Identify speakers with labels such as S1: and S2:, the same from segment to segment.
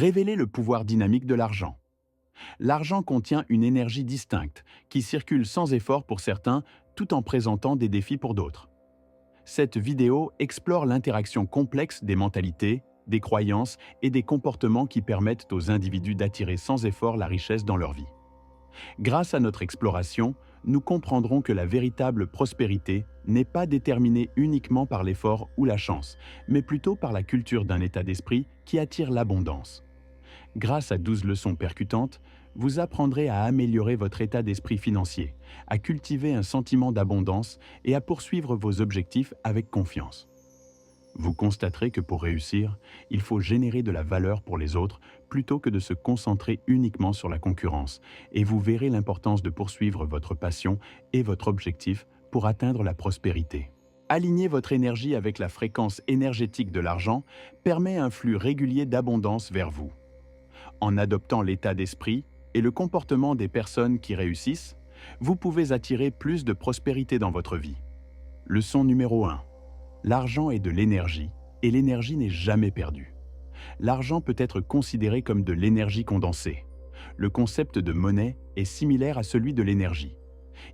S1: Révélez le pouvoir dynamique de l'argent. L'argent contient une énergie distincte qui circule sans effort pour certains tout en présentant des défis pour d'autres. Cette vidéo explore l'interaction complexe des mentalités, des croyances et des comportements qui permettent aux individus d'attirer sans effort la richesse dans leur vie. Grâce à notre exploration, nous comprendrons que la véritable prospérité n'est pas déterminée uniquement par l'effort ou la chance, mais plutôt par la culture d'un état d'esprit qui attire l'abondance. Grâce à 12 leçons percutantes, vous apprendrez à améliorer votre état d'esprit financier, à cultiver un sentiment d'abondance et à poursuivre vos objectifs avec confiance. Vous constaterez que pour réussir, il faut générer de la valeur pour les autres plutôt que de se concentrer uniquement sur la concurrence, et vous verrez l'importance de poursuivre votre passion et votre objectif pour atteindre la prospérité. Aligner votre énergie avec la fréquence énergétique de l'argent permet un flux régulier d'abondance vers vous. En adoptant l'état d'esprit et le comportement des personnes qui réussissent, vous pouvez attirer plus de prospérité dans votre vie. Leçon numéro 1. L'argent est de l'énergie, et l'énergie n'est jamais perdue. L'argent peut être considéré comme de l'énergie condensée. Le concept de monnaie est similaire à celui de l'énergie.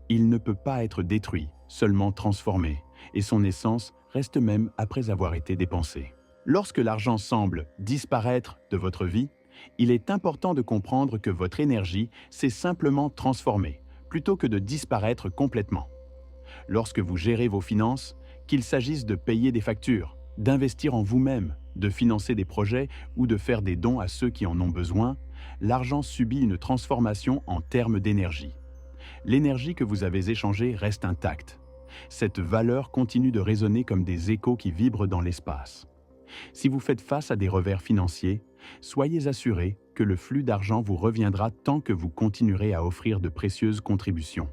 S1: Il ne peut pas être détruit, seulement transformé, et son essence reste même après avoir été dépensé. Lorsque l'argent semble disparaître de votre vie, il est important de comprendre que votre énergie s'est simplement transformée, plutôt que de disparaître complètement. Lorsque vous gérez vos finances, qu'il s'agisse de payer des factures, d'investir en vous-même, de financer des projets ou de faire des dons à ceux qui en ont besoin, l'argent subit une transformation en termes d'énergie. L'énergie que vous avez échangée reste intacte. Cette valeur continue de résonner comme des échos qui vibrent dans l'espace. Si vous faites face à des revers financiers, soyez assurés que le flux d'argent vous reviendra tant que vous continuerez à offrir de précieuses contributions.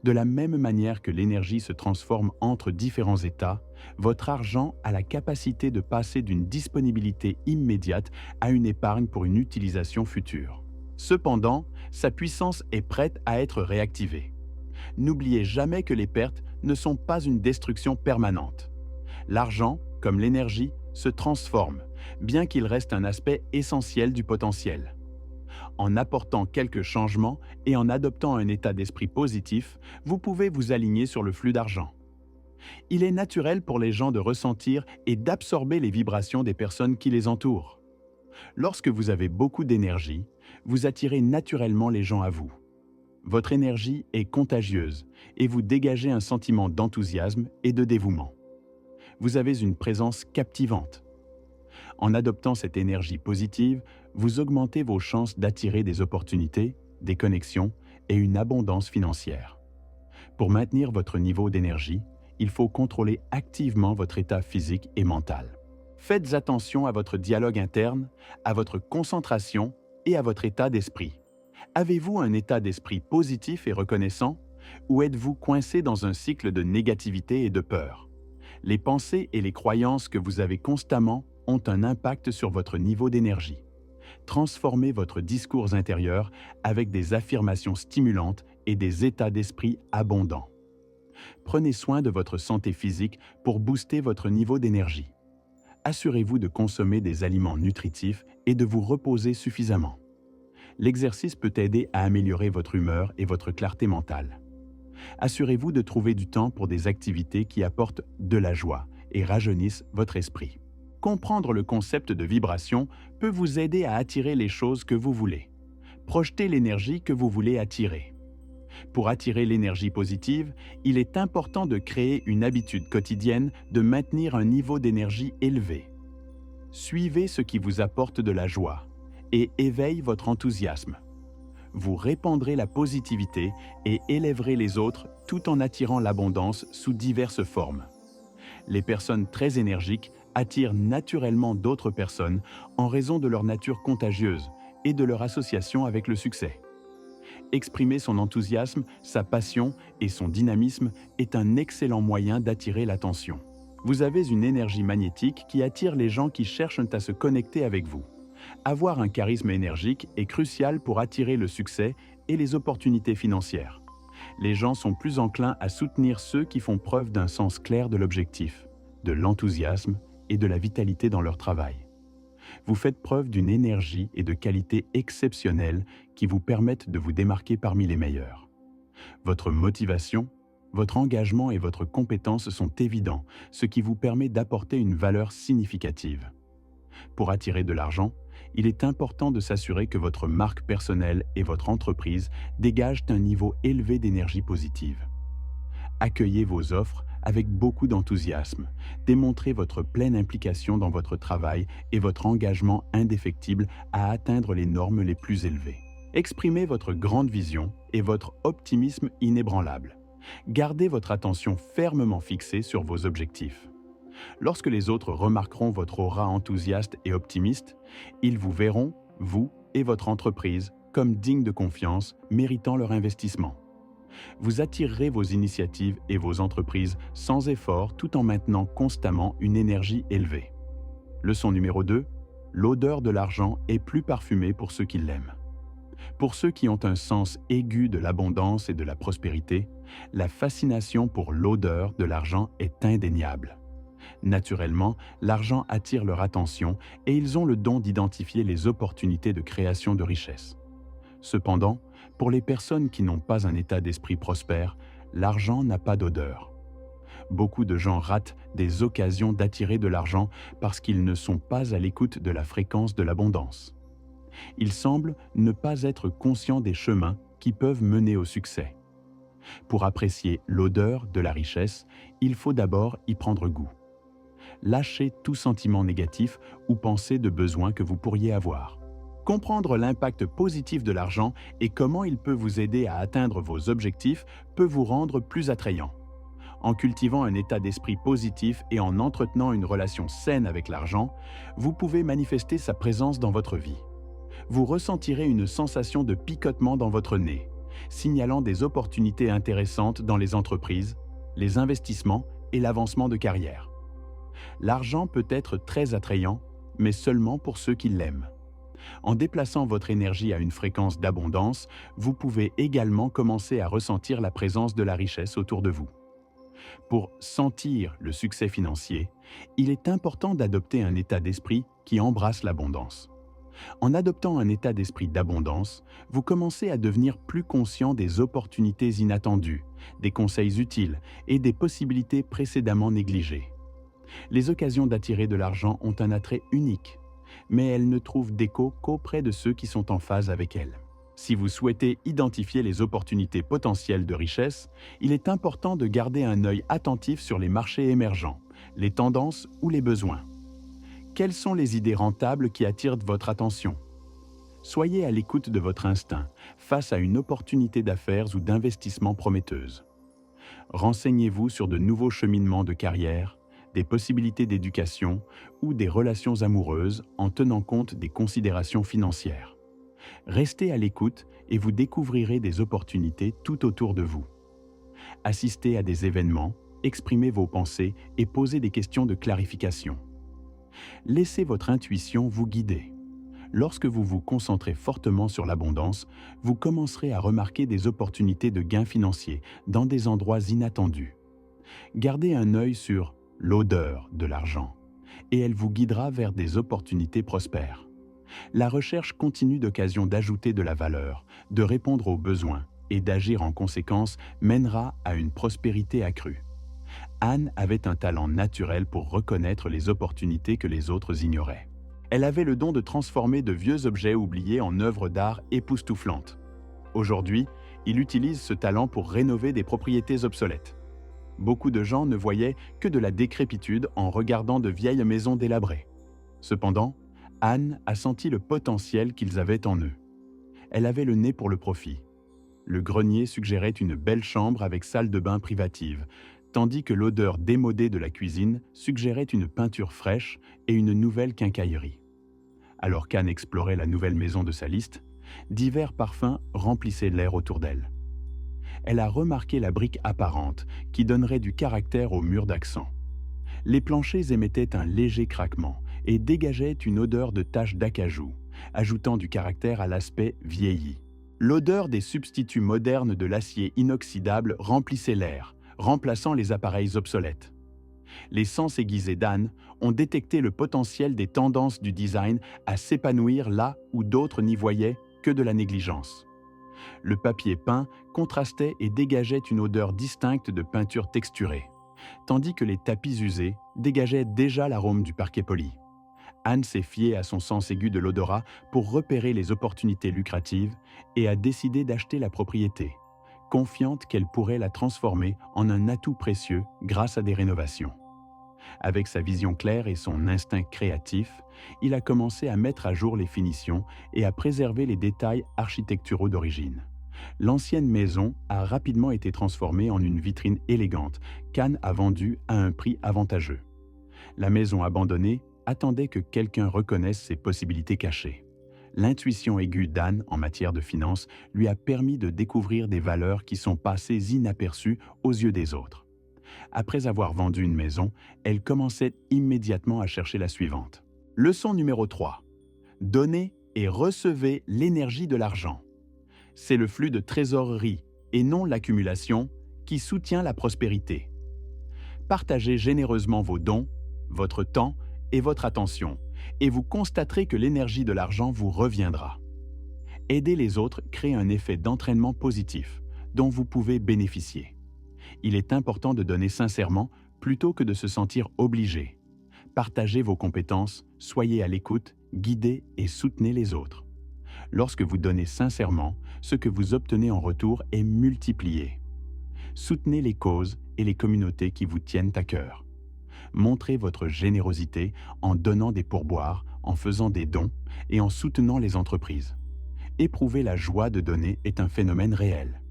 S1: De la même manière que l'énergie se transforme entre différents états, votre argent a la capacité de passer d'une disponibilité immédiate à une épargne pour une utilisation future. Cependant, sa puissance est prête à être réactivée. N'oubliez jamais que les pertes ne sont pas une destruction permanente. L'argent, comme l'énergie, se transforme, bien qu'il reste un aspect essentiel du potentiel. En apportant quelques changements et en adoptant un état d'esprit positif, vous pouvez vous aligner sur le flux d'argent. Il est naturel pour les gens de ressentir et d'absorber les vibrations des personnes qui les entourent. Lorsque vous avez beaucoup d'énergie, vous attirez naturellement les gens à vous. Votre énergie est contagieuse et vous dégagez un sentiment d'enthousiasme et de dévouement. Vous avez une présence captivante. En adoptant cette énergie positive, vous augmentez vos chances d'attirer des opportunités, des connexions et une abondance financière. Pour maintenir votre niveau d'énergie, il faut contrôler activement votre état physique et mental. Faites attention à votre dialogue interne, à votre concentration et à votre état d'esprit. Avez-vous un état d'esprit positif et reconnaissant, ou êtes-vous coincé dans un cycle de négativité et de peur? Les pensées et les croyances que vous avez constamment ont un impact sur votre niveau d'énergie. Transformez votre discours intérieur avec des affirmations stimulantes et des états d'esprit abondants. Prenez soin de votre santé physique pour booster votre niveau d'énergie. Assurez-vous de consommer des aliments nutritifs et de vous reposer suffisamment. L'exercice peut aider à améliorer votre humeur et votre clarté mentale. Assurez-vous de trouver du temps pour des activités qui apportent de la joie et rajeunissent votre esprit. Comprendre le concept de vibration peut vous aider à attirer les choses que vous voulez. Projetez l'énergie que vous voulez attirer. Pour attirer l'énergie positive, il est important de créer une habitude quotidienne de maintenir un niveau d'énergie élevé. Suivez ce qui vous apporte de la joie et éveille votre enthousiasme. Vous répandrez la positivité et élèverez les autres tout en attirant l'abondance sous diverses formes. Les personnes très énergiques attirent naturellement d'autres personnes en raison de leur nature contagieuse et de leur association avec le succès. Exprimer son enthousiasme, sa passion et son dynamisme est un excellent moyen d'attirer l'attention. Vous avez une énergie magnétique qui attire les gens qui cherchent à se connecter avec vous. Avoir un charisme énergique est crucial pour attirer le succès et les opportunités financières. Les gens sont plus enclins à soutenir ceux qui font preuve d'un sens clair de l'objectif, de l'enthousiasme et de la vitalité dans leur travail. Vous faites preuve d'une énergie et de qualité exceptionnelles qui vous permettent de vous démarquer parmi les meilleurs. Votre motivation, votre engagement et votre compétence sont évidents, ce qui vous permet d'apporter une valeur significative. Pour attirer de l'argent, il est important de s'assurer que votre marque personnelle et votre entreprise dégagent un niveau élevé d'énergie positive. Accueillez vos offres avec beaucoup d'enthousiasme, démontrez votre pleine implication dans votre travail et votre engagement indéfectible à atteindre les normes les plus élevées. Exprimez votre grande vision et votre optimisme inébranlable. Gardez votre attention fermement fixée sur vos objectifs. Lorsque les autres remarqueront votre aura enthousiaste et optimiste, ils vous verront, vous et votre entreprise, comme dignes de confiance, méritant leur investissement. Vous attirerez vos initiatives et vos entreprises sans effort tout en maintenant constamment une énergie élevée. Leçon numéro 2. L'odeur de l'argent est plus parfumée pour ceux qui l'aiment. Pour ceux qui ont un sens aigu de l'abondance et de la prospérité, la fascination pour l'odeur de l'argent est indéniable. Naturellement, l'argent attire leur attention et ils ont le don d'identifier les opportunités de création de richesse. Cependant, pour les personnes qui n'ont pas un état d'esprit prospère, l'argent n'a pas d'odeur. Beaucoup de gens ratent des occasions d'attirer de l'argent parce qu'ils ne sont pas à l'écoute de la fréquence de l'abondance. Ils semblent ne pas être conscients des chemins qui peuvent mener au succès. Pour apprécier l'odeur de la richesse, il faut d'abord y prendre goût. Lâchez tout sentiment négatif ou pensée de besoin que vous pourriez avoir. Comprendre l'impact positif de l'argent et comment il peut vous aider à atteindre vos objectifs peut vous rendre plus attrayant. En cultivant un état d'esprit positif et en entretenant une relation saine avec l'argent, vous pouvez manifester sa présence dans votre vie. Vous ressentirez une sensation de picotement dans votre nez, signalant des opportunités intéressantes dans les entreprises, les investissements et l'avancement de carrière. L'argent peut être très attrayant, mais seulement pour ceux qui l'aiment. En déplaçant votre énergie à une fréquence d'abondance, vous pouvez également commencer à ressentir la présence de la richesse autour de vous. Pour sentir le succès financier, il est important d'adopter un état d'esprit qui embrasse l'abondance. En adoptant un état d'esprit d'abondance, vous commencez à devenir plus conscient des opportunités inattendues, des conseils utiles et des possibilités précédemment négligées. Les occasions d'attirer de l'argent ont un attrait unique, mais elles ne trouvent d'écho qu'auprès de ceux qui sont en phase avec elles. Si vous souhaitez identifier les opportunités potentielles de richesse, il est important de garder un œil attentif sur les marchés émergents, les tendances ou les besoins. Quelles sont les idées rentables qui attirent votre attention? Soyez à l'écoute de votre instinct face à une opportunité d'affaires ou d'investissement prometteuse. Renseignez-vous sur de nouveaux cheminements de carrière, des possibilités d'éducation ou des relations amoureuses en tenant compte des considérations financières. Restez à l'écoute et vous découvrirez des opportunités tout autour de vous. Assistez à des événements, exprimez vos pensées et posez des questions de clarification. Laissez votre intuition vous guider. Lorsque vous vous concentrez fortement sur l'abondance, vous commencerez à remarquer des opportunités de gains financiers dans des endroits inattendus. Gardez un œil sur l'odeur de l'argent et elle vous guidera vers des opportunités prospères. La recherche continue d'occasions d'ajouter de la valeur, de répondre aux besoins et d'agir en conséquence mènera à une prospérité accrue. Anne avait un talent naturel pour reconnaître les opportunités que les autres ignoraient. Elle avait le don de transformer de vieux objets oubliés en œuvres d'art époustouflantes. Aujourd'hui, il utilise ce talent pour rénover des propriétés obsolètes. Beaucoup de gens ne voyaient que de la décrépitude en regardant de vieilles maisons délabrées. Cependant, Anne a senti le potentiel qu'ils avaient en eux. Elle avait le nez pour le profit. Le grenier suggérait une belle chambre avec salle de bain privative, tandis que l'odeur démodée de la cuisine suggérait une peinture fraîche et une nouvelle quincaillerie. Alors qu'Anne explorait la nouvelle maison de sa liste, divers parfums remplissaient l'air autour d'elle. Elle a remarqué la brique apparente qui donnerait du caractère au mur d'accent. Les planchers émettaient un léger craquement et dégageaient une odeur de taches d'acajou, ajoutant du caractère à l'aspect vieilli. L'odeur des substituts modernes de l'acier inoxydable remplissait l'air, remplaçant les appareils obsolètes. Les sens aiguisés d'Anne ont détecté le potentiel des tendances du design à s'épanouir là où d'autres n'y voyaient que de la négligence. Le papier peint contrastait et dégageait une odeur distincte de peinture texturée, tandis que les tapis usés dégageaient déjà l'arôme du parquet poli. Anne s'est fiée à son sens aigu de l'odorat pour repérer les opportunités lucratives et a décidé d'acheter la propriété, confiante qu'elle pourrait la transformer en un atout précieux grâce à des rénovations. Avec sa vision claire et son instinct créatif, il a commencé à mettre à jour les finitions et à préserver les détails architecturaux d'origine. L'ancienne maison a rapidement été transformée en une vitrine élégante qu'Anne a vendue à un prix avantageux. La maison abandonnée attendait que quelqu'un reconnaisse ses possibilités cachées. L'intuition aiguë d'Anne en matière de finances lui a permis de découvrir des valeurs qui sont passées inaperçues aux yeux des autres. Après avoir vendu une maison, elle commençait immédiatement à chercher la suivante. Leçon numéro 3. Donnez et recevez l'énergie de l'argent. C'est le flux de trésorerie et non l'accumulation qui soutient la prospérité. Partagez généreusement vos dons, votre temps et votre attention, et vous constaterez que l'énergie de l'argent vous reviendra. Aider les autres crée un effet d'entraînement positif dont vous pouvez bénéficier. Il est important de donner sincèrement plutôt que de se sentir obligé. Partagez vos compétences, soyez à l'écoute, guidez et soutenez les autres. Lorsque vous donnez sincèrement, ce que vous obtenez en retour est multiplié. Soutenez les causes et les communautés qui vous tiennent à cœur. Montrez votre générosité en donnant des pourboires, en faisant des dons et en soutenant les entreprises. Éprouver la joie de donner est un phénomène réel.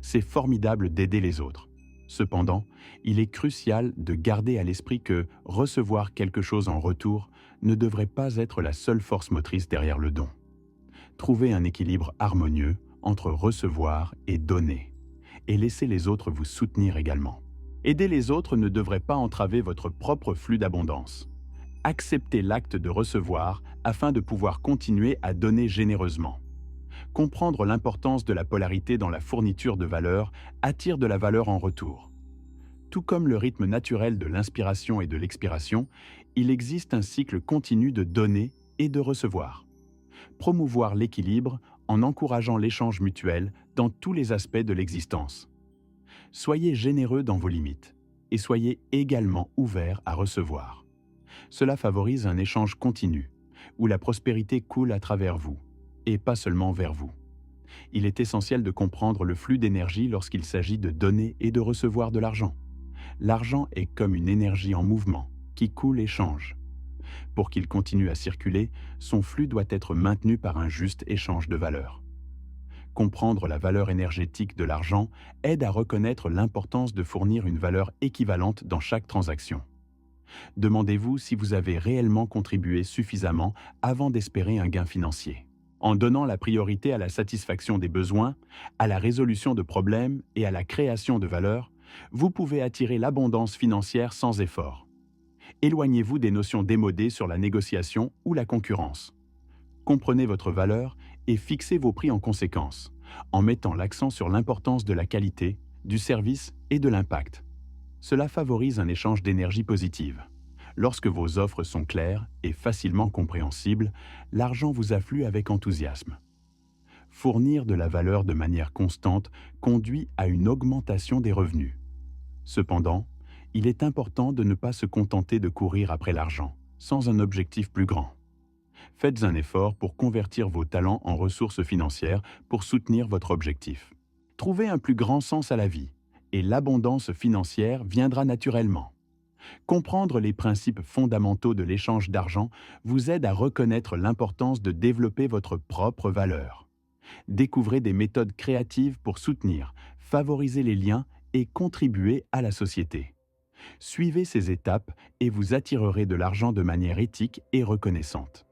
S1: C'est formidable d'aider les autres. Cependant, il est crucial de garder à l'esprit que recevoir quelque chose en retour ne devrait pas être la seule force motrice derrière le don. Trouvez un équilibre harmonieux entre recevoir et donner, et laissez les autres vous soutenir également. Aider les autres ne devrait pas entraver votre propre flux d'abondance. Acceptez l'acte de recevoir afin de pouvoir continuer à donner généreusement. Comprendre l'importance de la polarité dans la fourniture de valeur attire de la valeur en retour. Tout comme le rythme naturel de l'inspiration et de l'expiration, il existe un cycle continu de donner et de recevoir. Promouvoir l'équilibre en encourageant l'échange mutuel dans tous les aspects de l'existence. Soyez généreux dans vos limites et soyez également ouverts à recevoir. Cela favorise un échange continu, où la prospérité coule à travers vous, et pas seulement vers vous. Il est essentiel de comprendre le flux d'énergie lorsqu'il s'agit de donner et de recevoir de l'argent. L'argent est comme une énergie en mouvement, qui coule et change. Pour qu'il continue à circuler, son flux doit être maintenu par un juste échange de valeurs. Comprendre la valeur énergétique de l'argent aide à reconnaître l'importance de fournir une valeur équivalente dans chaque transaction. Demandez-vous si vous avez réellement contribué suffisamment avant d'espérer un gain financier. En donnant la priorité à la satisfaction des besoins, à la résolution de problèmes et à la création de valeur, vous pouvez attirer l'abondance financière sans effort. Éloignez-vous des notions démodées sur la négociation ou la concurrence. Comprenez votre valeur et fixez vos prix en conséquence, en mettant l'accent sur l'importance de la qualité, du service et de l'impact. Cela favorise un échange d'énergie positive. Lorsque vos offres sont claires et facilement compréhensibles, l'argent vous afflue avec enthousiasme. Fournir de la valeur de manière constante conduit à une augmentation des revenus. Cependant, il est important de ne pas se contenter de courir après l'argent, sans un objectif plus grand. Faites un effort pour convertir vos talents en ressources financières pour soutenir votre objectif. Trouvez un plus grand sens à la vie, et l'abondance financière viendra naturellement. Comprendre les principes fondamentaux de l'échange d'argent vous aide à reconnaître l'importance de développer votre propre valeur. Découvrez des méthodes créatives pour soutenir, favoriser les liens et contribuer à la société. Suivez ces étapes et vous attirerez de l'argent de manière éthique et reconnaissante.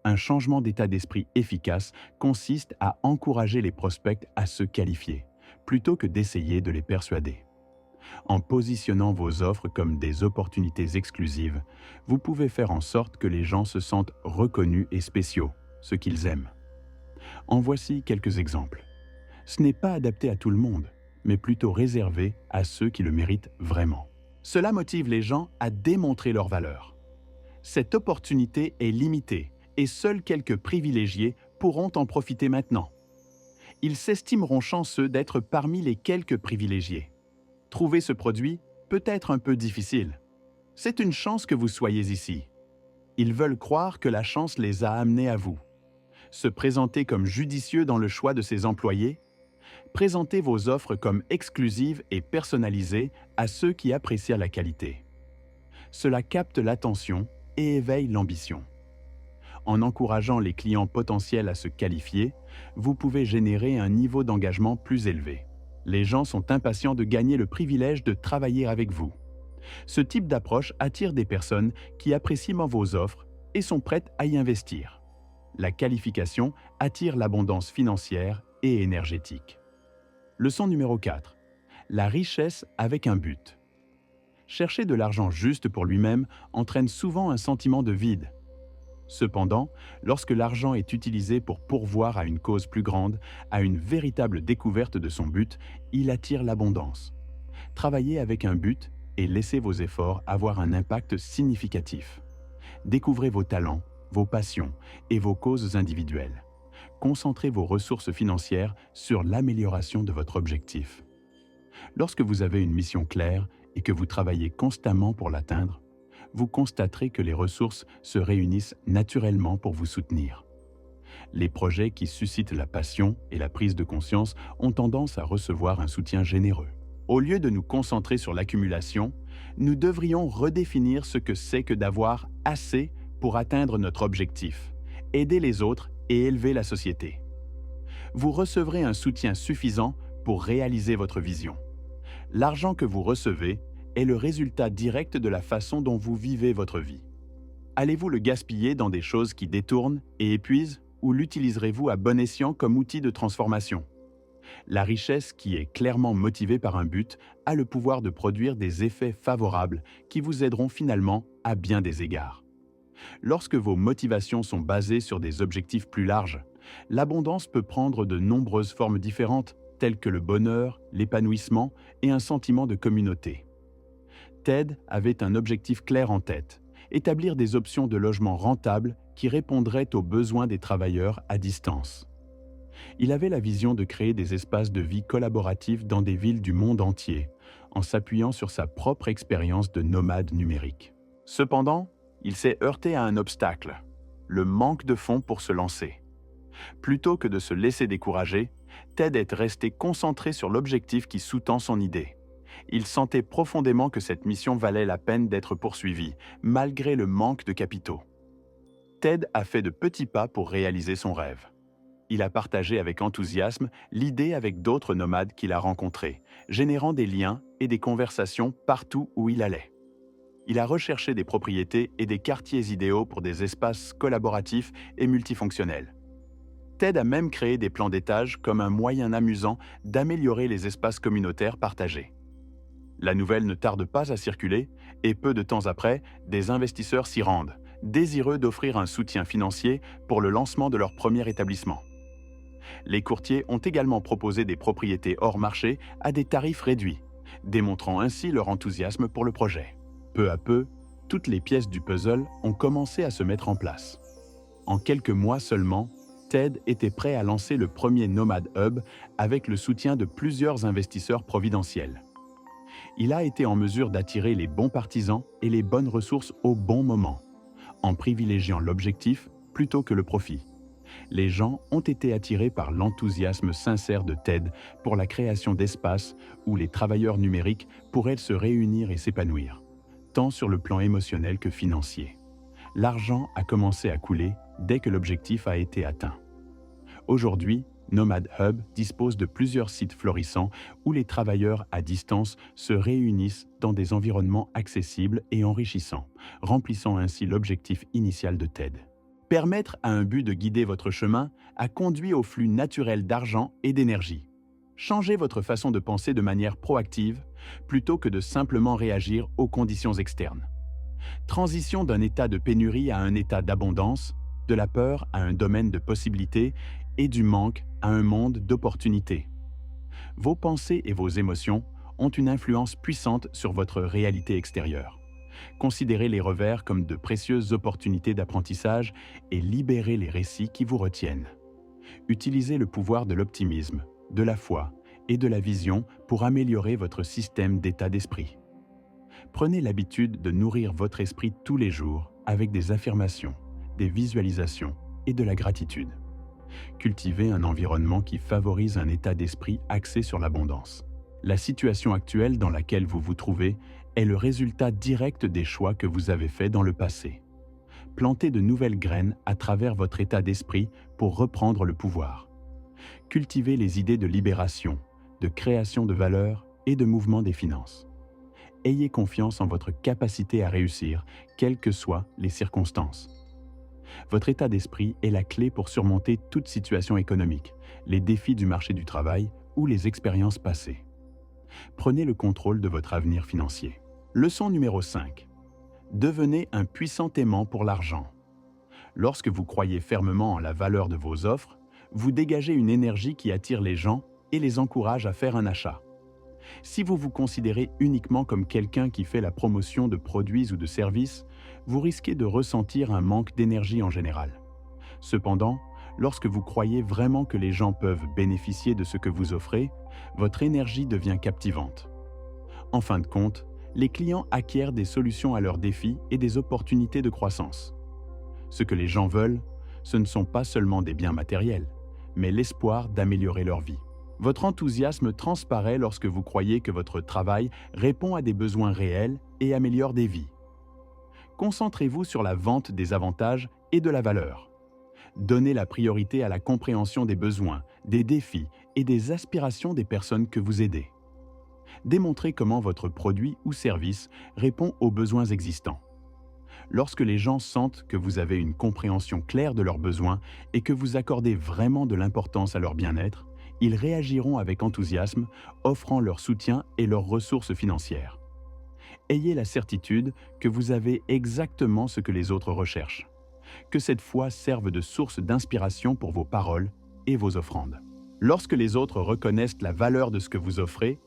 S1: Un changement d'état d'esprit efficace consiste à encourager les prospects à se qualifier, plutôt que d'essayer de les persuader. En positionnant vos offres comme des opportunités exclusives, vous pouvez faire en sorte que les gens se sentent reconnus et spéciaux, ce qu'ils aiment. En voici quelques exemples. Ce n'est pas adapté à tout le monde, mais plutôt réservé à ceux qui le méritent vraiment. Cela motive les gens à démontrer leur valeur. Cette opportunité est limitée et seuls quelques privilégiés pourront en profiter maintenant. Ils s'estimeront chanceux d'être parmi les quelques privilégiés. Trouver ce produit peut être un peu difficile. C'est une chance que vous soyez ici. Ils veulent croire que la chance les a amenés à vous. Se présenter comme judicieux dans le choix de ses employés, présentez vos offres comme exclusives et personnalisées à ceux qui apprécient la qualité. Cela capte l'attention et éveille l'ambition. En encourageant les clients potentiels à se qualifier, vous pouvez générer un niveau d'engagement plus élevé. Les gens sont impatients de gagner le privilège de travailler avec vous. Ce type d'approche attire des personnes qui apprécient vos offres et sont prêtes à y investir. La qualification attire l'abondance financière et énergétique. Leçon numéro 4. La richesse avec un but. Chercher de l'argent juste pour lui-même entraîne souvent un sentiment de vide. Cependant, lorsque l'argent est utilisé pour pourvoir à une cause plus grande, à une véritable découverte de son but, il attire l'abondance. Travaillez avec un but et laissez vos efforts avoir un impact significatif. Découvrez vos talents, vos passions et vos causes individuelles. Concentrez vos ressources financières sur l'amélioration de votre objectif. Lorsque vous avez une mission claire et que vous travaillez constamment pour l'atteindre, vous constaterez que les ressources se réunissent naturellement pour vous soutenir. Les projets qui suscitent la passion et la prise de conscience ont tendance à recevoir un soutien généreux. Au lieu de nous concentrer sur l'accumulation, nous devrions redéfinir ce que c'est que d'avoir assez pour atteindre notre objectif, aider les autres et élever la société. Vous recevrez un soutien suffisant pour réaliser votre vision. L'argent que vous recevez est le résultat direct de la façon dont vous vivez votre vie. Allez-vous le gaspiller dans des choses qui détournent et épuisent ou l'utiliserez-vous à bon escient comme outil de transformation? La richesse qui est clairement motivée par un but a le pouvoir de produire des effets favorables qui vous aideront finalement à bien des égards. Lorsque vos motivations sont basées sur des objectifs plus larges, l'abondance peut prendre de nombreuses formes différentes, telles que le bonheur, l'épanouissement et un sentiment de communauté. Ted avait un objectif clair en tête, établir des options de logement rentables qui répondraient aux besoins des travailleurs à distance. Il avait la vision de créer des espaces de vie collaboratifs dans des villes du monde entier, en s'appuyant sur sa propre expérience de nomade numérique. Cependant, il s'est heurté à un obstacle, le manque de fonds pour se lancer. Plutôt que de se laisser décourager, Ted est resté concentré sur l'objectif qui sous-tend son idée. Il sentait profondément que cette mission valait la peine d'être poursuivie, malgré le manque de capitaux. Ted a fait de petits pas pour réaliser son rêve. Il a partagé avec enthousiasme l'idée avec d'autres nomades qu'il a rencontrés, générant des liens et des conversations partout où il allait. Il a recherché des propriétés et des quartiers idéaux pour des espaces collaboratifs et multifonctionnels. Ted a même créé des plans d'étage comme un moyen amusant d'améliorer les espaces communautaires partagés. La nouvelle ne tarde pas à circuler et peu de temps après, des investisseurs s'y rendent, désireux d'offrir un soutien financier pour le lancement de leur premier établissement. Les courtiers ont également proposé des propriétés hors marché à des tarifs réduits, démontrant ainsi leur enthousiasme pour le projet. Peu à peu, toutes les pièces du puzzle ont commencé à se mettre en place. En quelques mois seulement, Ted était prêt à lancer le premier Nomad Hub avec le soutien de plusieurs investisseurs providentiels. Il a été en mesure d'attirer les bons partisans et les bonnes ressources au bon moment, en privilégiant l'objectif plutôt que le profit. Les gens ont été attirés par l'enthousiasme sincère de Ted pour la création d'espaces où les travailleurs numériques pourraient se réunir et s'épanouir, tant sur le plan émotionnel que financier. L'argent a commencé à couler dès que l'objectif a été atteint. Aujourd'hui, Nomad Hub dispose de plusieurs sites florissants où les travailleurs à distance se réunissent dans des environnements accessibles et enrichissants, remplissant ainsi l'objectif initial de TED. Permettre à un but de guider votre chemin a conduit au flux naturel d'argent et d'énergie. Changez votre façon de penser de manière proactive plutôt que de simplement réagir aux conditions externes. Transition d'un état de pénurie à un état d'abondance, de la peur à un domaine de possibilités et du manque à un monde d'opportunités. Vos pensées et vos émotions ont une influence puissante sur votre réalité extérieure. Considérez les revers comme de précieuses opportunités d'apprentissage et libérez les récits qui vous retiennent. Utilisez le pouvoir de l'optimisme, de la foi et de la vision pour améliorer votre système d'état d'esprit. Prenez l'habitude de nourrir votre esprit tous les jours avec des affirmations, des visualisations et de la gratitude. Cultivez un environnement qui favorise un état d'esprit axé sur l'abondance. La situation actuelle dans laquelle vous vous trouvez est le résultat direct des choix que vous avez faits dans le passé. Plantez de nouvelles graines à travers votre état d'esprit pour reprendre le pouvoir. Cultivez les idées de libération, de création de valeur et de mouvement des finances. Ayez confiance en votre capacité à réussir, quelles que soient les circonstances. Votre état d'esprit est la clé pour surmonter toute situation économique, les défis du marché du travail ou les expériences passées. Prenez le contrôle de votre avenir financier. Leçon numéro 5. Devenez un puissant aimant pour l'argent. Lorsque vous croyez fermement en la valeur de vos offres, vous dégagez une énergie qui attire les gens et les encourage à faire un achat. Si vous vous considérez uniquement comme quelqu'un qui fait la promotion de produits ou de services, vous risquez de ressentir un manque d'énergie en général. Cependant, lorsque vous croyez vraiment que les gens peuvent bénéficier de ce que vous offrez, votre énergie devient captivante. En fin de compte, les clients acquièrent des solutions à leurs défis et des opportunités de croissance. Ce que les gens veulent, ce ne sont pas seulement des biens matériels, mais l'espoir d'améliorer leur vie. Votre enthousiasme transparaît lorsque vous croyez que votre travail répond à des besoins réels et améliore des vies. Concentrez-vous sur la vente des avantages et de la valeur. Donnez la priorité à la compréhension des besoins, des défis et des aspirations des personnes que vous aidez. Démontrez comment votre produit ou service répond aux besoins existants. Lorsque les gens sentent que vous avez une compréhension claire de leurs besoins et que vous accordez vraiment de l'importance à leur bien-être, ils réagiront avec enthousiasme, offrant leur soutien et leurs ressources financières. Ayez la certitude que vous avez exactement ce que les autres recherchent. Que cette foi serve de source d'inspiration pour vos paroles et vos offrandes. Lorsque les autres reconnaissent la valeur de ce que vous offrez,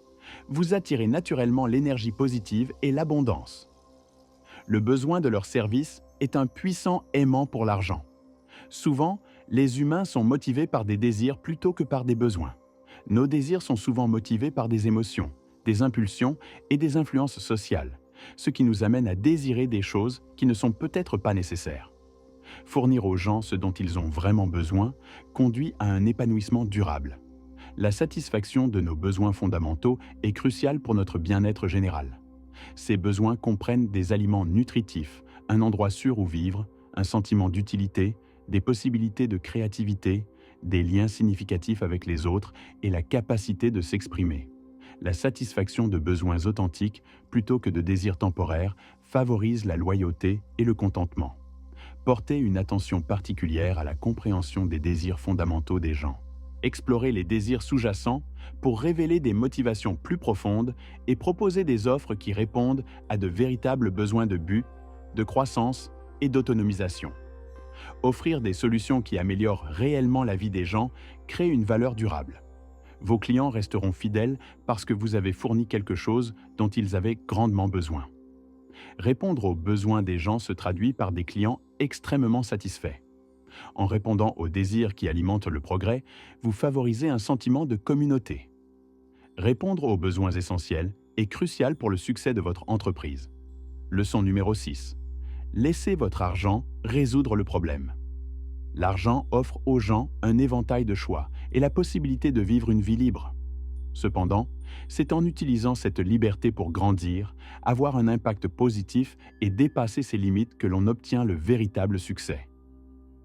S1: vous attirez naturellement l'énergie positive et l'abondance. Le besoin de leur service est un puissant aimant pour l'argent. Souvent, les humains sont motivés par des désirs plutôt que par des besoins. Nos désirs sont souvent motivés par des émotions, des impulsions et des influences sociales, ce qui nous amène à désirer des choses qui ne sont peut-être pas nécessaires. Fournir aux gens ce dont ils ont vraiment besoin conduit à un épanouissement durable. La satisfaction de nos besoins fondamentaux est cruciale pour notre bien-être général. Ces besoins comprennent des aliments nutritifs, un endroit sûr où vivre, un sentiment d'utilité, des possibilités de créativité, des liens significatifs avec les autres et la capacité de s'exprimer. La satisfaction de besoins authentiques plutôt que de désirs temporaires favorise la loyauté et le contentement. Portez une attention particulière à la compréhension des désirs fondamentaux des gens. Explorez les désirs sous-jacents pour révéler des motivations plus profondes et proposer des offres qui répondent à de véritables besoins de but, de croissance et d'autonomisation. Offrir des solutions qui améliorent réellement la vie des gens crée une valeur durable. Vos clients resteront fidèles parce que vous avez fourni quelque chose dont ils avaient grandement besoin. Répondre aux besoins des gens se traduit par des clients extrêmement satisfaits. En répondant aux désirs qui alimentent le progrès, vous favorisez un sentiment de communauté. Répondre aux besoins essentiels est crucial pour le succès de votre entreprise. Leçon numéro 6. Laissez votre argent résoudre le problème. L'argent offre aux gens un éventail de choix et la possibilité de vivre une vie libre. Cependant, c'est en utilisant cette liberté pour grandir, avoir un impact positif et dépasser ses limites que l'on obtient le véritable succès.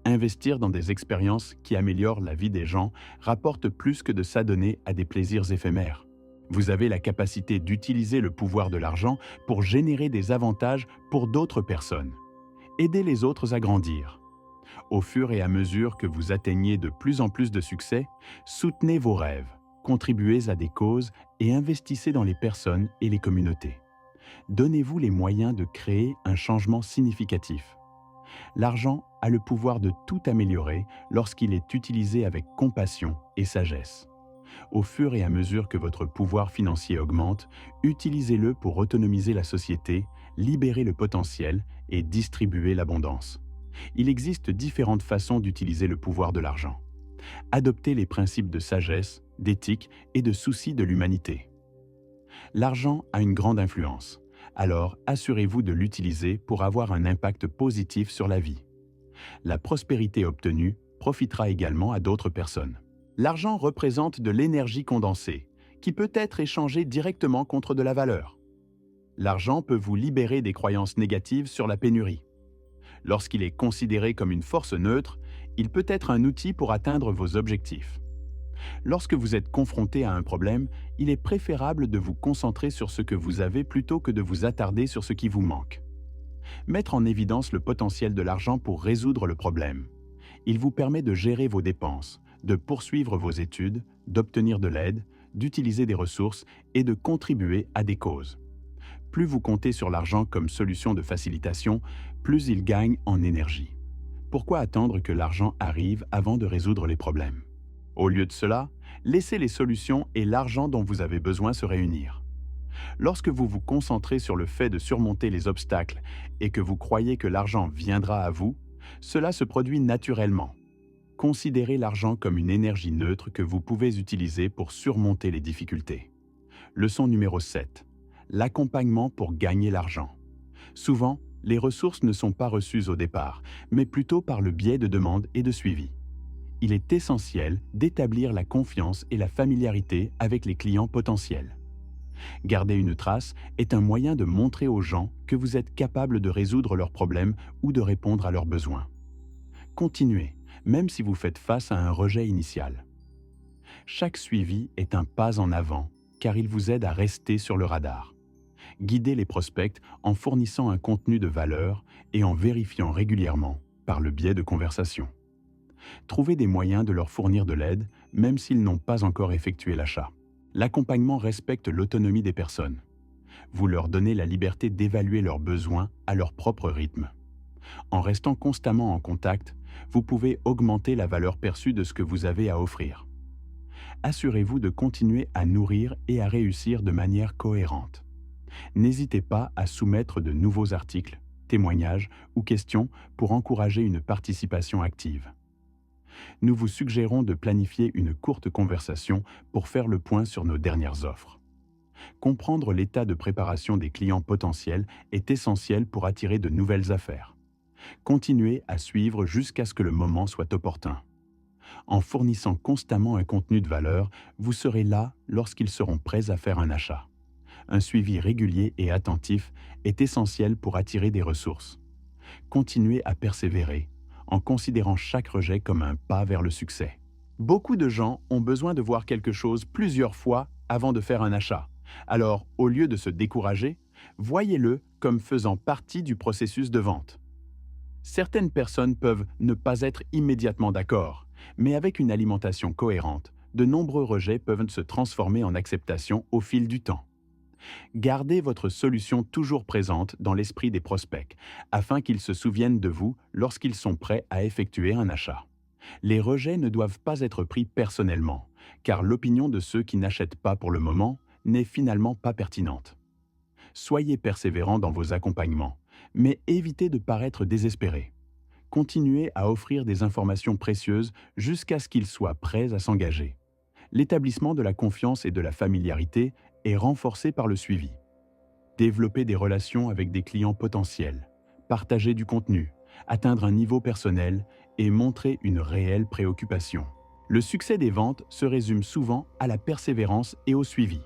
S1: Investir dans des expériences qui améliorent la vie des gens rapporte plus que de s'adonner à des plaisirs éphémères. Vous avez la capacité d'utiliser le pouvoir de l'argent pour générer des avantages pour d'autres personnes. Aidez les autres à grandir. Au fur et à mesure que vous atteignez de plus en plus de succès, soutenez vos rêves, contribuez à des causes et investissez dans les personnes et les communautés. Donnez-vous les moyens de créer un changement significatif. L'argent a le pouvoir de tout améliorer lorsqu'il est utilisé avec compassion et sagesse. Au fur et à mesure que votre pouvoir financier augmente, utilisez-le pour autonomiser la société, libérer le potentiel et distribuer l'abondance. Il existe différentes façons d'utiliser le pouvoir de l'argent. Adoptez les principes de sagesse, d'éthique et de souci de l'humanité. L'argent a une grande influence, alors assurez-vous de l'utiliser pour avoir un impact positif sur la vie. La prospérité obtenue profitera également à d'autres personnes. L'argent représente de l'énergie condensée, qui peut être échangée directement contre de la valeur. L'argent peut vous libérer des croyances négatives sur la pénurie. Lorsqu'il est considéré comme une force neutre, il peut être un outil pour atteindre vos objectifs. Lorsque vous êtes confronté à un problème, il est préférable de vous concentrer sur ce que vous avez plutôt que de vous attarder sur ce qui vous manque. Mettre en évidence le potentiel de l'argent pour résoudre le problème. Il vous permet de gérer vos dépenses, de poursuivre vos études, d'obtenir de l'aide, d'utiliser des ressources et de contribuer à des causes. Plus vous comptez sur l'argent comme solution de facilitation, plus il gagne en énergie. Pourquoi attendre que l'argent arrive avant de résoudre les problèmes? Au lieu de cela, laissez les solutions et l'argent dont vous avez besoin se réunir. Lorsque vous vous concentrez sur le fait de surmonter les obstacles et que vous croyez que l'argent viendra à vous, cela se produit naturellement. Considérez l'argent comme une énergie neutre que vous pouvez utiliser pour surmonter les difficultés. Leçon numéro 7. L'accompagnement pour gagner l'argent. Souvent, les ressources ne sont pas reçues au départ, mais plutôt par le biais de demandes et de suivi. Il est essentiel d'établir la confiance et la familiarité avec les clients potentiels. Garder une trace est un moyen de montrer aux gens que vous êtes capable de résoudre leurs problèmes ou de répondre à leurs besoins. Continuez, même si vous faites face à un rejet initial. Chaque suivi est un pas en avant, car il vous aide à rester sur le radar. Guidez les prospects en fournissant un contenu de valeur et en vérifiant régulièrement par le biais de conversations. Trouvez des moyens de leur fournir de l'aide, même s'ils n'ont pas encore effectué l'achat. L'accompagnement respecte l'autonomie des personnes. Vous leur donnez la liberté d'évaluer leurs besoins à leur propre rythme. En restant constamment en contact, vous pouvez augmenter la valeur perçue de ce que vous avez à offrir. Assurez-vous de continuer à nourrir et à réussir de manière cohérente. N'hésitez pas à soumettre de nouveaux articles, témoignages ou questions pour encourager une participation active. Nous vous suggérons de planifier une courte conversation pour faire le point sur nos dernières offres. Comprendre l'état de préparation des clients potentiels est essentiel pour attirer de nouvelles affaires. Continuez à suivre jusqu'à ce que le moment soit opportun. En fournissant constamment un contenu de valeur, vous serez là lorsqu'ils seront prêts à faire un achat. Un suivi régulier et attentif est essentiel pour attirer des ressources. Continuez à persévérer, en considérant chaque rejet comme un pas vers le succès. Beaucoup de gens ont besoin de voir quelque chose plusieurs fois avant de faire un achat. Alors, au lieu de se décourager, voyez-le comme faisant partie du processus de vente. Certaines personnes peuvent ne pas être immédiatement d'accord, mais avec une alimentation cohérente, de nombreux rejets peuvent se transformer en acceptation au fil du temps. Gardez votre solution toujours présente dans l'esprit des prospects, afin qu'ils se souviennent de vous lorsqu'ils sont prêts à effectuer un achat. Les rejets ne doivent pas être pris personnellement, car l'opinion de ceux qui n'achètent pas pour le moment n'est finalement pas pertinente. Soyez persévérants dans vos accompagnements, mais évitez de paraître désespérés. Continuez à offrir des informations précieuses jusqu'à ce qu'ils soient prêts à s'engager. L'établissement de la confiance et de la familiarité est renforcé par le suivi. Développer des relations avec des clients potentiels, partager du contenu, atteindre un niveau personnel et montrer une réelle préoccupation. Le succès des ventes se résume souvent à la persévérance et au suivi.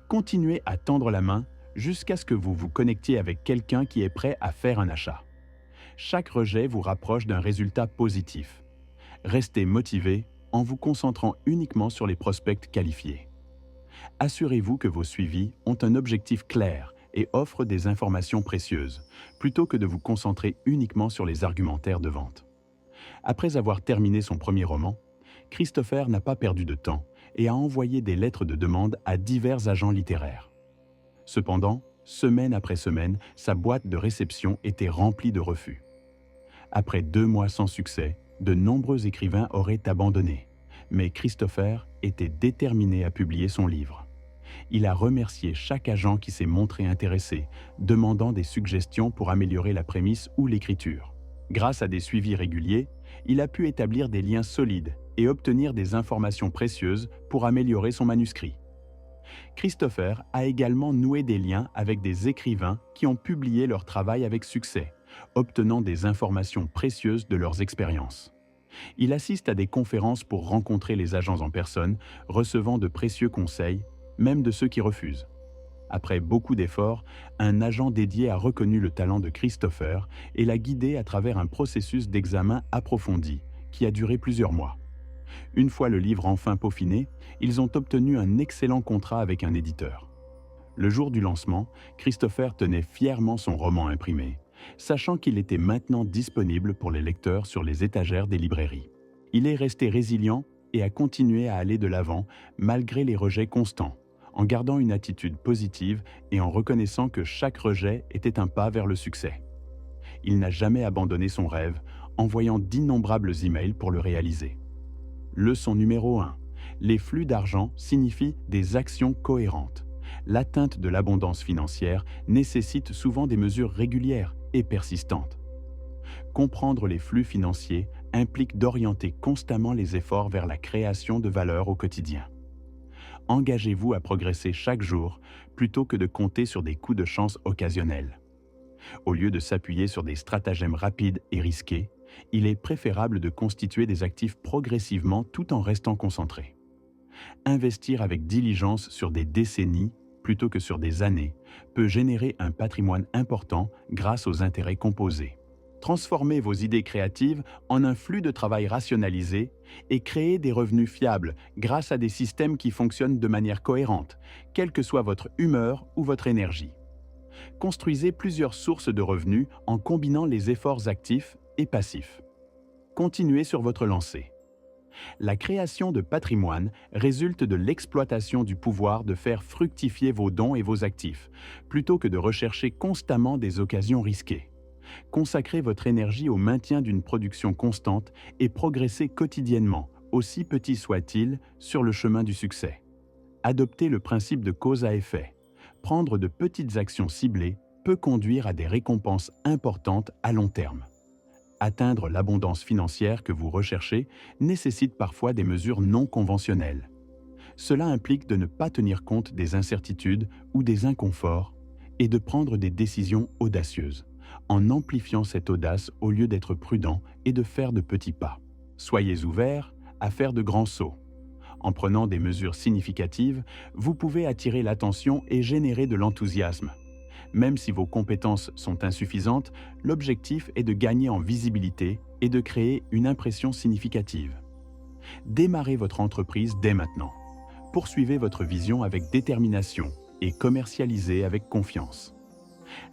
S1: Continuez à tendre la main jusqu'à ce que vous vous connectiez avec quelqu'un qui est prêt à faire un achat. Chaque rejet vous rapproche d'un résultat positif. Restez motivé en vous concentrant uniquement sur les prospects qualifiés. Assurez-vous que vos suivis ont un objectif clair et offrent des informations précieuses, plutôt que de vous concentrer uniquement sur les argumentaires de vente. Après avoir terminé son premier roman, Christopher n'a pas perdu de temps et a envoyé des lettres de demande à divers agents littéraires. Cependant, semaine après semaine, sa boîte de réception était remplie de refus. Après 2 mois sans succès, de nombreux écrivains auraient abandonné, Mais Christopher était déterminé à publier son livre. Il a remercié chaque agent qui s'est montré intéressé, demandant des suggestions pour améliorer la prémisse ou l'écriture. Grâce à des suivis réguliers, il a pu établir des liens solides et obtenir des informations précieuses pour améliorer son manuscrit. Christopher a également noué des liens avec des écrivains qui ont publié leur travail avec succès, obtenant des informations précieuses de leurs expériences. Il assiste à des conférences pour rencontrer les agents en personne, recevant de précieux conseils, même de ceux qui refusent. Après beaucoup d'efforts, un agent dédié a reconnu le talent de Christopher et l'a guidé à travers un processus d'examen approfondi qui a duré plusieurs mois. Une fois le livre enfin peaufiné, ils ont obtenu un excellent contrat avec un éditeur. Le jour du lancement, Christopher tenait fièrement son roman imprimé, sachant qu'il était maintenant disponible pour les lecteurs sur les étagères des librairies. Il est resté résilient et a continué à aller de l'avant malgré les rejets constants, en gardant une attitude positive et en reconnaissant que chaque rejet était un pas vers le succès. Il n'a jamais abandonné son rêve, envoyant d'innombrables emails pour le réaliser. Leçon numéro 1. Les flux d'argent signifient des actions cohérentes. L'atteinte de l'abondance financière nécessite souvent des mesures régulières et persistantes. Comprendre les flux financiers implique d'orienter constamment les efforts vers la création de valeur au quotidien. Engagez-vous à progresser chaque jour plutôt que de compter sur des coups de chance occasionnels. Au lieu de s'appuyer sur des stratagèmes rapides et risqués, il est préférable de constituer des actifs progressivement tout en restant concentré. Investir avec diligence sur des décennies plutôt que sur des années peut générer un patrimoine important grâce aux intérêts composés. Transformez vos idées créatives en un flux de travail rationalisé et créez des revenus fiables grâce à des systèmes qui fonctionnent de manière cohérente, quelle que soit votre humeur ou votre énergie. Construisez plusieurs sources de revenus en combinant les efforts actifs et passifs. Continuez sur votre lancée. La création de patrimoine résulte de l'exploitation du pouvoir de faire fructifier vos dons et vos actifs, plutôt que de rechercher constamment des occasions risquées. Consacrez votre énergie au maintien d'une production constante et progressez quotidiennement, aussi petit soit-il, sur le chemin du succès. Adoptez le principe de cause à effet. Prendre de petites actions ciblées peut conduire à des récompenses importantes à long terme. Atteindre l'abondance financière que vous recherchez nécessite parfois des mesures non conventionnelles. Cela implique de ne pas tenir compte des incertitudes ou des inconforts et de prendre des décisions audacieuses, en amplifiant cette audace au lieu d'être prudent et de faire de petits pas. Soyez ouverts à faire de grands sauts. En prenant des mesures significatives, vous pouvez attirer l'attention et générer de l'enthousiasme. Même si vos compétences sont insuffisantes, l'objectif est de gagner en visibilité et de créer une impression significative. Démarrez votre entreprise dès maintenant. Poursuivez votre vision avec détermination et commercialisez avec confiance.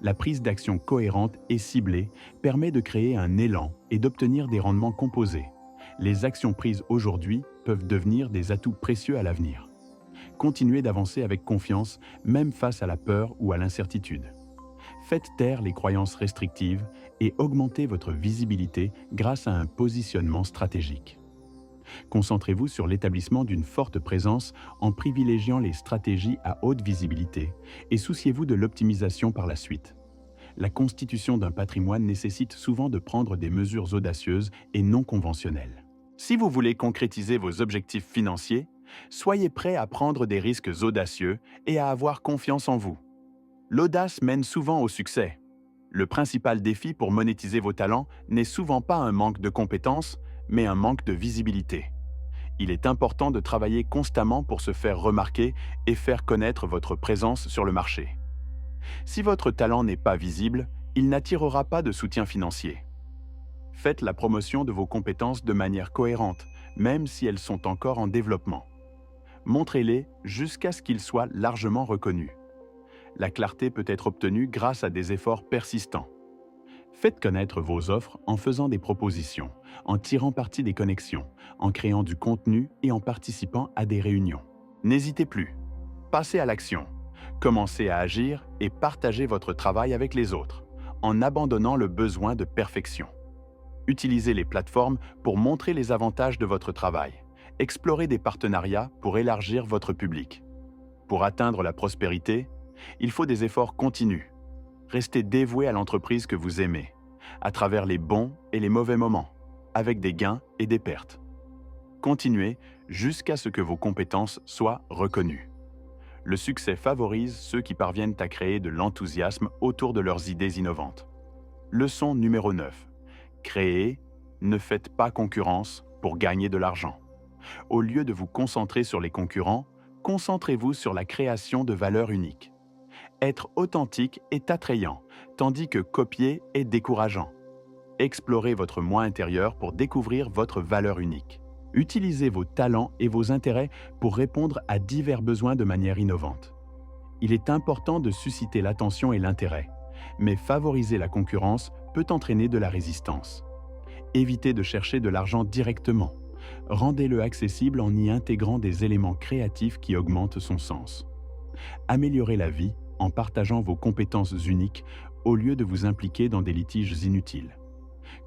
S1: La prise d'action cohérente et ciblée permet de créer un élan et d'obtenir des rendements composés. Les actions prises aujourd'hui peuvent devenir des atouts précieux à l'avenir. Continuez d'avancer avec confiance, même face à la peur ou à l'incertitude. Faites taire les croyances restrictives et augmentez votre visibilité grâce à un positionnement stratégique. Concentrez-vous sur l'établissement d'une forte présence en privilégiant les stratégies à haute visibilité et souciez-vous de l'optimisation par la suite. La constitution d'un patrimoine nécessite souvent de prendre des mesures audacieuses et non conventionnelles. Si vous voulez concrétiser vos objectifs financiers, soyez prêt à prendre des risques audacieux et à avoir confiance en vous. L'audace mène souvent au succès. Le principal défi pour monétiser vos talents n'est souvent pas un manque de compétences, mais un manque de visibilité. Il est important de travailler constamment pour se faire remarquer et faire connaître votre présence sur le marché. Si votre talent n'est pas visible, il n'attirera pas de soutien financier. Faites la promotion de vos compétences de manière cohérente, même si elles sont encore en développement. Montrez-les jusqu'à ce qu'ils soient largement reconnus. La clarté peut être obtenue grâce à des efforts persistants. Faites connaître vos offres en faisant des propositions, en tirant parti des connexions, en créant du contenu et en participant à des réunions. N'hésitez plus. Passez à l'action. Commencez à agir et partagez votre travail avec les autres, en abandonnant le besoin de perfection. Utilisez les plateformes pour montrer les avantages de votre travail Explorez des partenariats pour élargir votre public. Pour atteindre la prospérité, il faut des efforts continus. Restez dévoué à l'entreprise que vous aimez, à travers les bons et les mauvais moments, avec des gains et des pertes. Continuez jusqu'à ce que vos compétences soient reconnues. Le succès favorise ceux qui parviennent à créer de l'enthousiasme autour de leurs idées innovantes. Leçon numéro 9. Créez, ne faites pas concurrence pour gagner de l'argent. Au lieu de vous concentrer sur les concurrents, concentrez-vous sur la création de valeur unique. Être authentique est attrayant, tandis que copier est décourageant. Explorez votre moi intérieur pour découvrir votre valeur unique. Utilisez vos talents et vos intérêts pour répondre à divers besoins de manière innovante. Il est important de susciter l'attention et l'intérêt, mais favoriser la concurrence peut entraîner de la résistance. Évitez de chercher de l'argent directement. Rendez-le accessible en y intégrant des éléments créatifs qui augmentent son sens. Améliorez la vie en partageant vos compétences uniques au lieu de vous impliquer dans des litiges inutiles.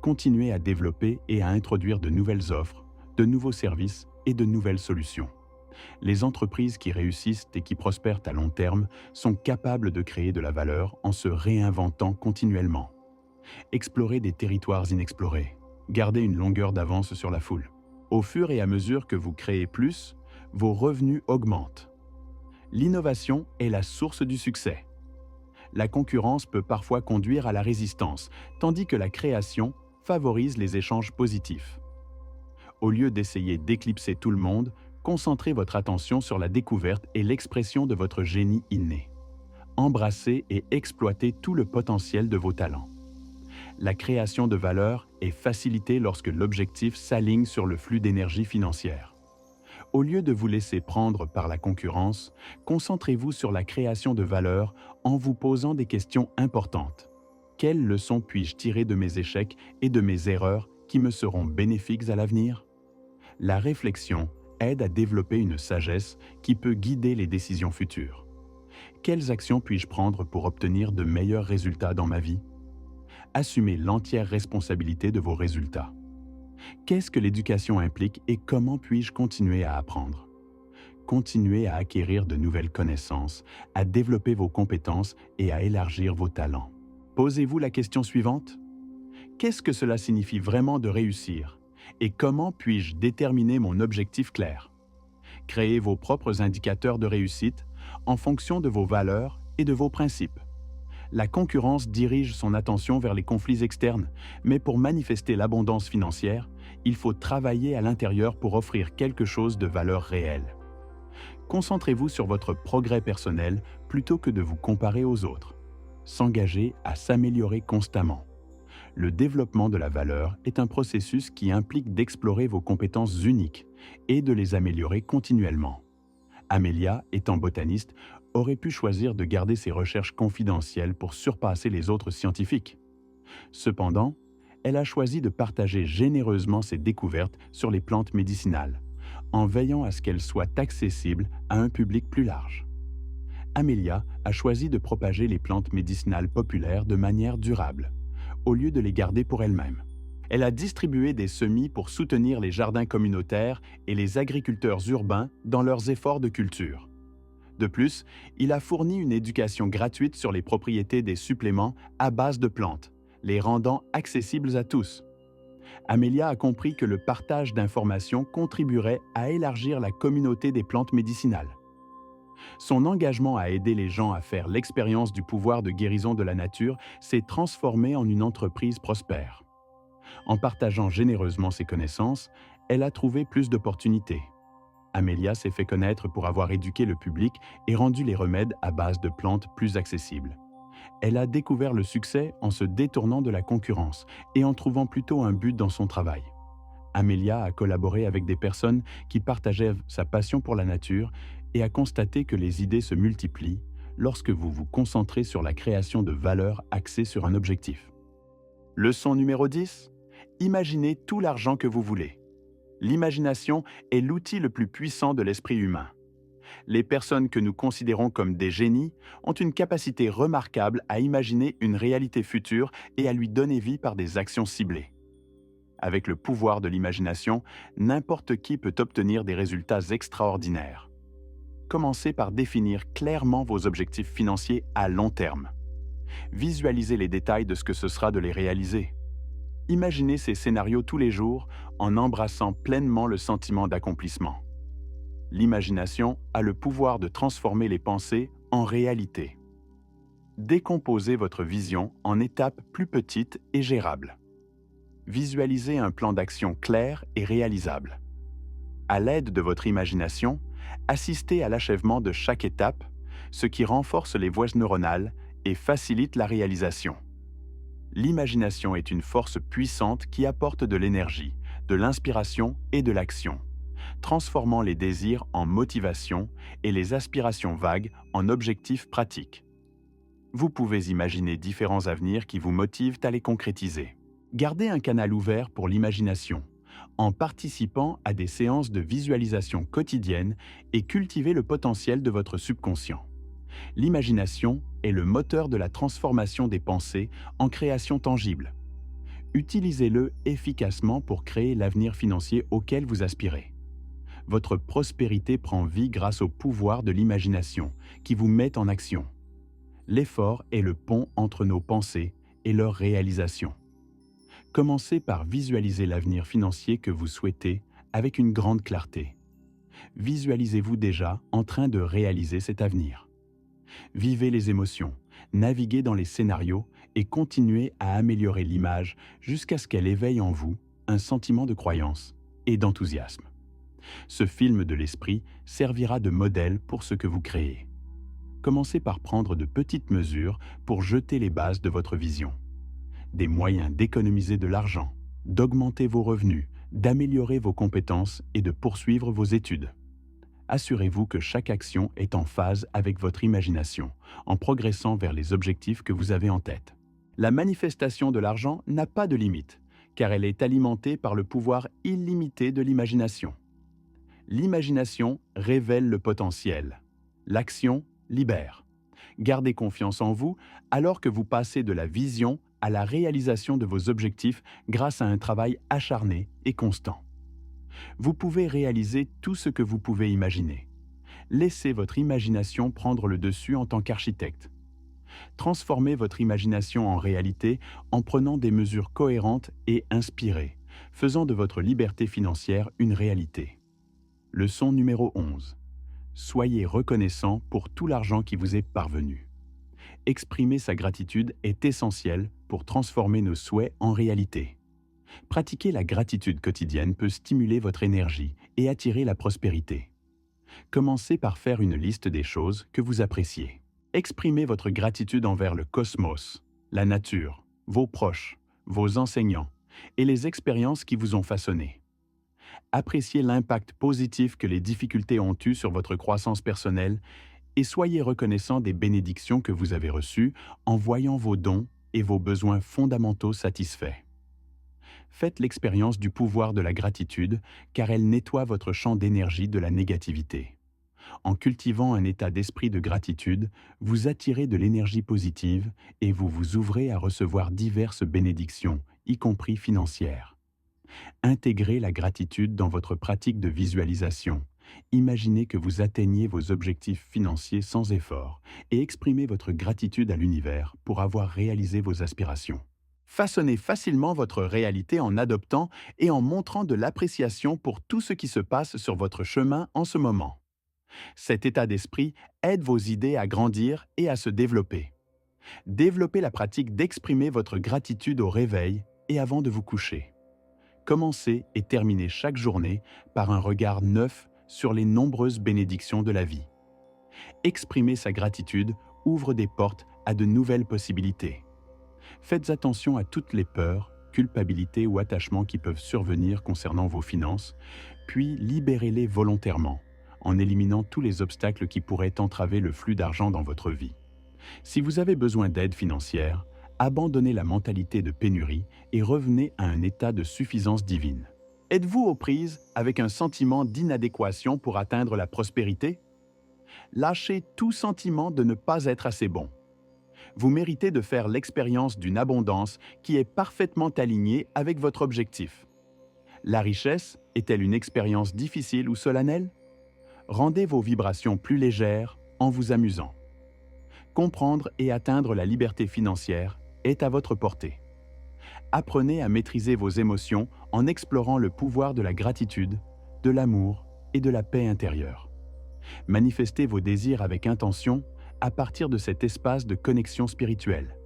S1: Continuez à développer et à introduire de nouvelles offres, de nouveaux services et de nouvelles solutions. Les entreprises qui réussissent et qui prospèrent à long terme sont capables de créer de la valeur en se réinventant continuellement. Explorez des territoires inexplorés. Gardez une longueur d'avance sur la foule. Au fur et à mesure que vous créez plus, vos revenus augmentent. L'innovation est la source du succès. La concurrence peut parfois conduire à la résistance, tandis que la création favorise les échanges positifs. Au lieu d'essayer d'éclipser tout le monde, concentrez votre attention sur la découverte et l'expression de votre génie inné. Embrassez et exploitez tout le potentiel de vos talents. La création de valeur est facilitée lorsque l'objectif s'aligne sur le flux d'énergie financière. Au lieu de vous laisser prendre par la concurrence, concentrez-vous sur la création de valeur en vous posant des questions importantes. Quelles leçons puis-je tirer de mes échecs et de mes erreurs qui me seront bénéfiques à l'avenir? La réflexion aide à développer une sagesse qui peut guider les décisions futures. Quelles actions puis-je prendre pour obtenir de meilleurs résultats dans ma vie? Assumez l'entière responsabilité de vos résultats. Qu'est-ce que l'éducation implique et comment puis-je continuer à apprendre? Continuez à acquérir de nouvelles connaissances, à développer vos compétences et à élargir vos talents. Posez-vous la question suivante. Qu'est-ce que cela signifie vraiment de réussir? Et comment puis-je déterminer mon objectif clair? Créez vos propres indicateurs de réussite en fonction de vos valeurs et de vos principes. La concurrence dirige son attention vers les conflits externes, mais pour manifester l'abondance financière, il faut travailler à l'intérieur pour offrir quelque chose de valeur réelle. Concentrez-vous sur votre progrès personnel plutôt que de vous comparer aux autres. S'engager à s'améliorer constamment. Le développement de la valeur est un processus qui implique d'explorer vos compétences uniques et de les améliorer continuellement. Amélia, étant botaniste, aurait pu choisir de garder ses recherches confidentielles pour surpasser les autres scientifiques. Cependant, elle a choisi de partager généreusement ses découvertes sur les plantes médicinales, en veillant à ce qu'elles soient accessibles à un public plus large. Amélia a choisi de propager les plantes médicinales populaires de manière durable, au lieu de les garder pour elle-même. Elle a distribué des semis pour soutenir les jardins communautaires et les agriculteurs urbains dans leurs efforts de culture. De plus, il a fourni une éducation gratuite sur les propriétés des suppléments à base de plantes, les rendant accessibles à tous. Amélia a compris que le partage d'informations contribuerait à élargir la communauté des plantes médicinales. Son engagement à aider les gens à faire l'expérience du pouvoir de guérison de la nature s'est transformé en une entreprise prospère. En partageant généreusement ses connaissances, elle a trouvé plus d'opportunités. Amélia s'est fait connaître pour avoir éduqué le public et rendu les remèdes à base de plantes plus accessibles. Elle a découvert le succès en se détournant de la concurrence et en trouvant plutôt un but dans son travail. Amélia a collaboré avec des personnes qui partageaient sa passion pour la nature et a constaté que les idées se multiplient lorsque vous vous concentrez sur la création de valeurs axées sur un objectif. Leçon numéro 10. Imaginez tout l'argent que vous voulez. L'imagination est l'outil le plus puissant de l'esprit humain. Les personnes que nous considérons comme des génies ont une capacité remarquable à imaginer une réalité future et à lui donner vie par des actions ciblées. Avec le pouvoir de l'imagination, n'importe qui peut obtenir des résultats extraordinaires. Commencez par définir clairement vos objectifs financiers à long terme. Visualisez les détails de ce que ce sera de les réaliser. Imaginez ces scénarios tous les jours en embrassant pleinement le sentiment d'accomplissement. L'imagination a le pouvoir de transformer les pensées en réalité. Décomposez votre vision en étapes plus petites et gérables. Visualisez un plan d'action clair et réalisable. À l'aide de votre imagination, assistez à l'achèvement de chaque étape, ce qui renforce les voies neuronales et facilite la réalisation. L'imagination est une force puissante qui apporte de l'énergie, de l'inspiration et de l'action, transformant les désirs en motivation et les aspirations vagues en objectifs pratiques. Vous pouvez imaginer différents avenirs qui vous motivent à les concrétiser. Gardez un canal ouvert pour l'imagination, en participant à des séances de visualisation quotidiennes et cultivez le potentiel de votre subconscient. L'imagination est le moteur de la transformation des pensées en création tangible. Utilisez-le efficacement pour créer l'avenir financier auquel vous aspirez. Votre prospérité prend vie grâce au pouvoir de l'imagination qui vous met en action. L'effort est le pont entre nos pensées et leur réalisation. Commencez par visualiser l'avenir financier que vous souhaitez avec une grande clarté. Visualisez-vous déjà en train de réaliser cet avenir. Vivez les émotions, naviguez dans les scénarios et continuez à améliorer l'image jusqu'à ce qu'elle éveille en vous un sentiment de croyance et d'enthousiasme. Ce film de l'esprit servira de modèle pour ce que vous créez. Commencez par prendre de petites mesures pour jeter les bases de votre vision. Des moyens d'économiser de l'argent, d'augmenter vos revenus, d'améliorer vos compétences et de poursuivre vos études. Assurez-vous que chaque action est en phase avec votre imagination, en progressant vers les objectifs que vous avez en tête. La manifestation de l'argent n'a pas de limite, car elle est alimentée par le pouvoir illimité de l'imagination. L'imagination révèle le potentiel. L'action libère. Gardez confiance en vous alors que vous passez de la vision à la réalisation de vos objectifs grâce à un travail acharné et constant. Vous pouvez réaliser tout ce que vous pouvez imaginer. Laissez votre imagination prendre le dessus en tant qu'architecte. Transformez votre imagination en réalité en prenant des mesures cohérentes et inspirées, faisant de votre liberté financière une réalité. Leçon numéro 11. Soyez reconnaissant pour tout l'argent qui vous est parvenu. Exprimer sa gratitude est essentiel pour transformer nos souhaits en réalité. Pratiquer la gratitude quotidienne peut stimuler votre énergie et attirer la prospérité. Commencez par faire une liste des choses que vous appréciez. Exprimez votre gratitude envers le cosmos, la nature, vos proches, vos enseignants et les expériences qui vous ont façonné. Appréciez l'impact positif que les difficultés ont eu sur votre croissance personnelle et soyez reconnaissant des bénédictions que vous avez reçues en voyant vos dons et vos besoins fondamentaux satisfaits. Faites l'expérience du pouvoir de la gratitude car elle nettoie votre champ d'énergie de la négativité. En cultivant un état d'esprit de gratitude, vous attirez de l'énergie positive et vous vous ouvrez à recevoir diverses bénédictions, y compris financières. Intégrez la gratitude dans votre pratique de visualisation. Imaginez que vous atteignez vos objectifs financiers sans effort et exprimez votre gratitude à l'univers pour avoir réalisé vos aspirations. Façonnez facilement votre réalité en adoptant et en montrant de l'appréciation pour tout ce qui se passe sur votre chemin en ce moment. Cet état d'esprit aide vos idées à grandir et à se développer. Développez la pratique d'exprimer votre gratitude au réveil et avant de vous coucher. Commencez et terminez chaque journée par un regard neuf sur les nombreuses bénédictions de la vie. Exprimer sa gratitude ouvre des portes à de nouvelles possibilités. Faites attention à toutes les peurs, culpabilités ou attachements qui peuvent survenir concernant vos finances, puis libérez-les volontairement, en éliminant tous les obstacles qui pourraient entraver le flux d'argent dans votre vie. Si vous avez besoin d'aide financière, abandonnez la mentalité de pénurie et revenez à un état de suffisance divine. Êtes-vous aux prises avec un sentiment d'inadéquation pour atteindre la prospérité? Lâchez tout sentiment de ne pas être assez bon. Vous méritez de faire l'expérience d'une abondance qui est parfaitement alignée avec votre objectif. La richesse est-elle une expérience difficile ou solennelle? Rendez vos vibrations plus légères en vous amusant. Comprendre et atteindre la liberté financière est à votre portée. Apprenez à maîtriser vos émotions en explorant le pouvoir de la gratitude, de l'amour et de la paix intérieure. Manifestez vos désirs avec intention à partir de cet espace de connexion spirituelle.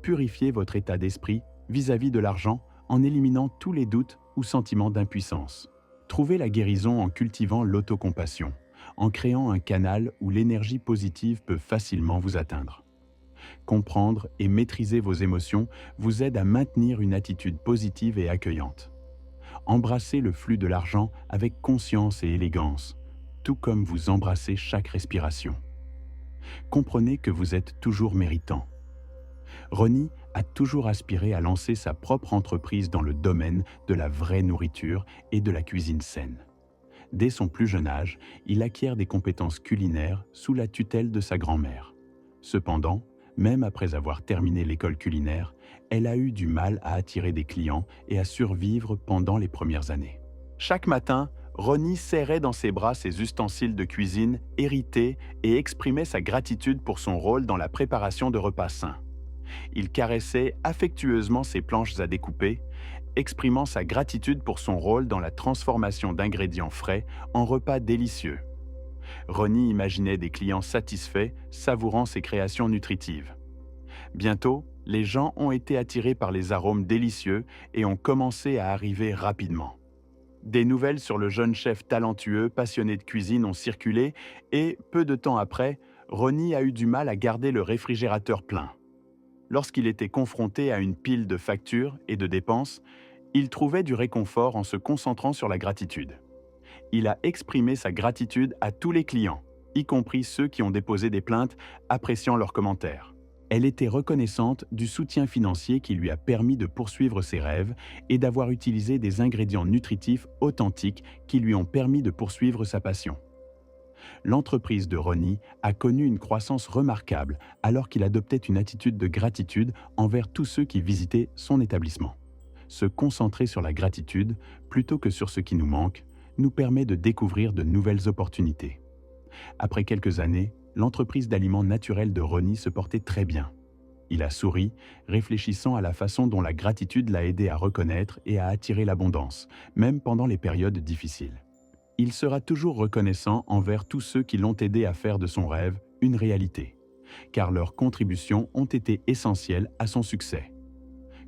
S1: Purifiez votre état d'esprit vis-à-vis de l'argent en éliminant tous les doutes ou sentiments d'impuissance. Trouvez la guérison en cultivant l'autocompassion, en créant un canal où l'énergie positive peut facilement vous atteindre. Comprendre et maîtriser vos émotions vous aide à maintenir une attitude positive et accueillante. Embrassez le flux de l'argent avec conscience et élégance, tout comme vous embrassez chaque respiration. Comprenez que vous êtes toujours méritant. Ronnie a toujours aspiré à lancer sa propre entreprise dans le domaine de la vraie nourriture et de la cuisine saine. Dès son plus jeune âge, il acquiert des compétences culinaires sous la tutelle de sa grand-mère. Cependant, même après avoir terminé l'école culinaire, elle a eu du mal à attirer des clients et à survivre pendant les premières années. Chaque matin, Ronnie serrait dans ses bras ses ustensiles de cuisine hérités et exprimait sa gratitude pour son rôle dans la préparation de repas sains. Il caressait affectueusement ses planches à découper, exprimant sa gratitude pour son rôle dans la transformation d'ingrédients frais en repas délicieux. Ronnie imaginait des clients satisfaits, savourant ses créations nutritives. Bientôt, les gens ont été attirés par les arômes délicieux et ont commencé à arriver rapidement. Des nouvelles sur le jeune chef talentueux, passionné de cuisine ont circulé et, peu de temps après, Ronnie a eu du mal à garder le réfrigérateur plein. Lorsqu'il était confronté à une pile de factures et de dépenses, il trouvait du réconfort en se concentrant sur la gratitude. Il a exprimé sa gratitude à tous les clients, y compris ceux qui ont déposé des plaintes, appréciant leurs commentaires. Elle était reconnaissante du soutien financier qui lui a permis de poursuivre ses rêves et d'avoir utilisé des ingrédients nutritifs authentiques qui lui ont permis de poursuivre sa passion. L'entreprise de Ronnie a connu une croissance remarquable alors qu'il adoptait une attitude de gratitude envers tous ceux qui visitaient son établissement. Se concentrer sur la gratitude plutôt que sur ce qui nous manque nous permet de découvrir de nouvelles opportunités. Après quelques années, l'entreprise d'aliments naturels de Ronnie se portait très bien. Il a souri, réfléchissant à la façon dont la gratitude l'a aidé à reconnaître et à attirer l'abondance, même pendant les périodes difficiles. Il sera toujours reconnaissant envers tous ceux qui l'ont aidé à faire de son rêve une réalité, car leurs contributions ont été essentielles à son succès.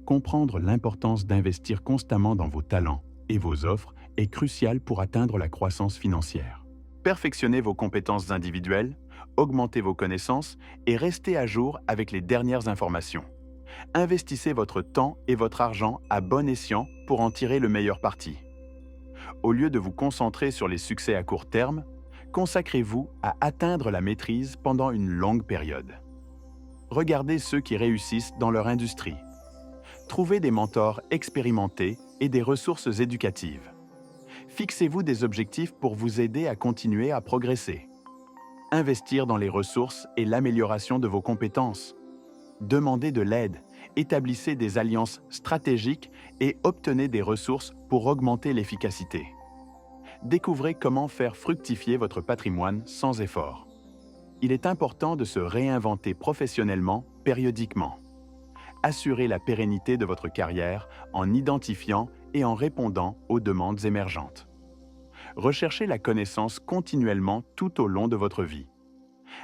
S1: Comprendre l'importance d'investir constamment dans vos talents et vos offres est crucial pour atteindre la croissance financière. Perfectionnez vos compétences individuelles, augmentez vos connaissances et restez à jour avec les dernières informations. Investissez votre temps et votre argent à bon escient pour en tirer le meilleur parti. Au lieu de vous concentrer sur les succès à court terme, consacrez-vous à atteindre la maîtrise pendant une longue période. Regardez ceux qui réussissent dans leur industrie. Trouvez des mentors expérimentés et des ressources éducatives. Fixez-vous des objectifs pour vous aider à continuer à progresser. Investir dans les ressources et l'amélioration de vos compétences. Demandez de l'aide, établissez des alliances stratégiques et obtenez des ressources pour augmenter l'efficacité. Découvrez comment faire fructifier votre patrimoine sans effort. Il est important de se réinventer professionnellement périodiquement. Assurez la pérennité de votre carrière en identifiant et en répondant aux demandes émergentes. Recherchez la connaissance continuellement tout au long de votre vie.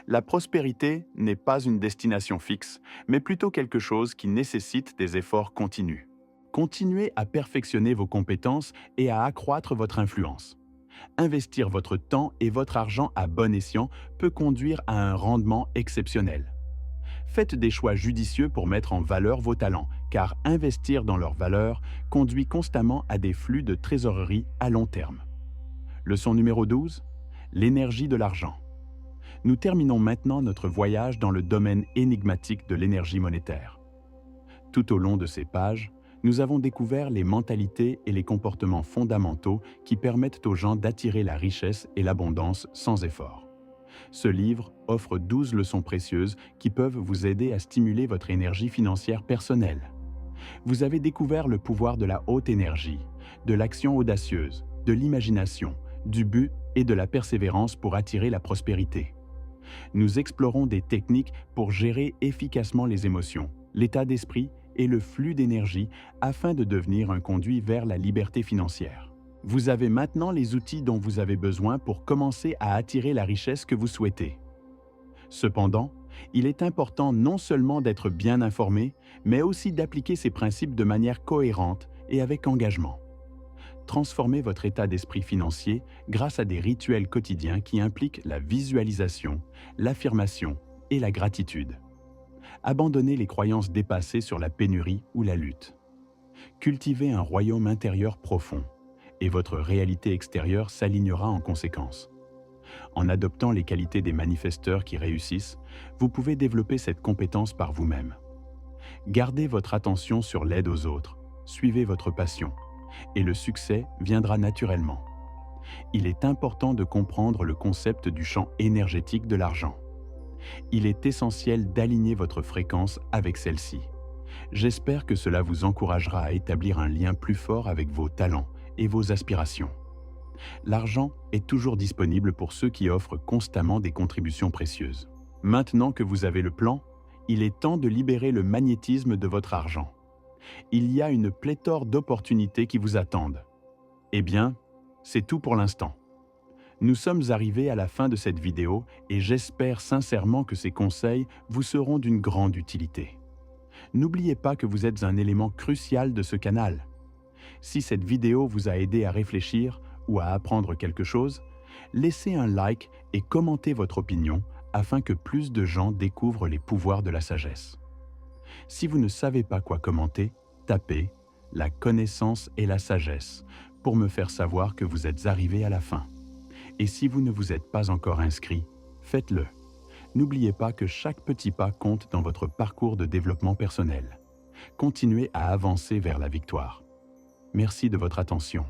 S1: La prospérité n'est pas une destination fixe, mais plutôt quelque chose qui nécessite des efforts continus. Continuez à perfectionner vos compétences et à accroître votre influence. Investir votre temps et votre argent à bon escient peut conduire à un rendement exceptionnel. Faites des choix judicieux pour mettre en valeur vos talents, car investir dans leur valeur conduit constamment à des flux de trésorerie à long terme. Leçon numéro 12. L'énergie de l'argent. Nous terminons maintenant notre voyage dans le domaine énigmatique de l'énergie monétaire. Tout au long de ces pages, nous avons découvert les mentalités et les comportements fondamentaux qui permettent aux gens d'attirer la richesse et l'abondance sans effort. Ce livre offre 12 leçons précieuses qui peuvent vous aider à stimuler votre énergie financière personnelle. Vous avez découvert le pouvoir de la haute énergie, de l'action audacieuse, de l'imagination, du but et de la persévérance pour attirer la prospérité. Nous explorons des techniques pour gérer efficacement les émotions, l'état d'esprit et le flux d'énergie afin de devenir un conduit vers la liberté financière. Vous avez maintenant les outils dont vous avez besoin pour commencer à attirer la richesse que vous souhaitez. Cependant, il est important non seulement d'être bien informé, mais aussi d'appliquer ces principes de manière cohérente et avec engagement. Transformez votre état d'esprit financier grâce à des rituels quotidiens qui impliquent la visualisation, l'affirmation et la gratitude. Abandonnez les croyances dépassées sur la pénurie ou la lutte. Cultivez un royaume intérieur profond, et votre réalité extérieure s'alignera en conséquence. En adoptant les qualités des manifesteurs qui réussissent, vous pouvez développer cette compétence par vous-même. Gardez votre attention sur l'aide aux autres, suivez votre passion, et le succès viendra naturellement. Il est important de comprendre le concept du champ énergétique de l'argent. Il est essentiel d'aligner votre fréquence avec celle-ci. J'espère que cela vous encouragera à établir un lien plus fort avec vos talents et vos aspirations. L'argent est toujours disponible pour ceux qui offrent constamment des contributions précieuses. Maintenant que vous avez le plan, il est temps de libérer le magnétisme de votre argent. Il y a une pléthore d'opportunités qui vous attendent. Eh bien, c'est tout pour l'instant. Nous sommes arrivés à la fin de cette vidéo et j'espère sincèrement que ces conseils vous seront d'une grande utilité. N'oubliez pas que vous êtes un élément crucial de ce canal. Si cette vidéo vous a aidé à réfléchir ou à apprendre quelque chose, laissez un like et commentez votre opinion afin que plus de gens découvrent les pouvoirs de la sagesse. Si vous ne savez pas quoi commenter, tapez « La connaissance et la sagesse » pour me faire savoir que vous êtes arrivé à la fin. Et si vous ne vous êtes pas encore inscrit, faites-le. N'oubliez pas que chaque petit pas compte dans votre parcours de développement personnel. Continuez à avancer vers la victoire. Merci de votre attention.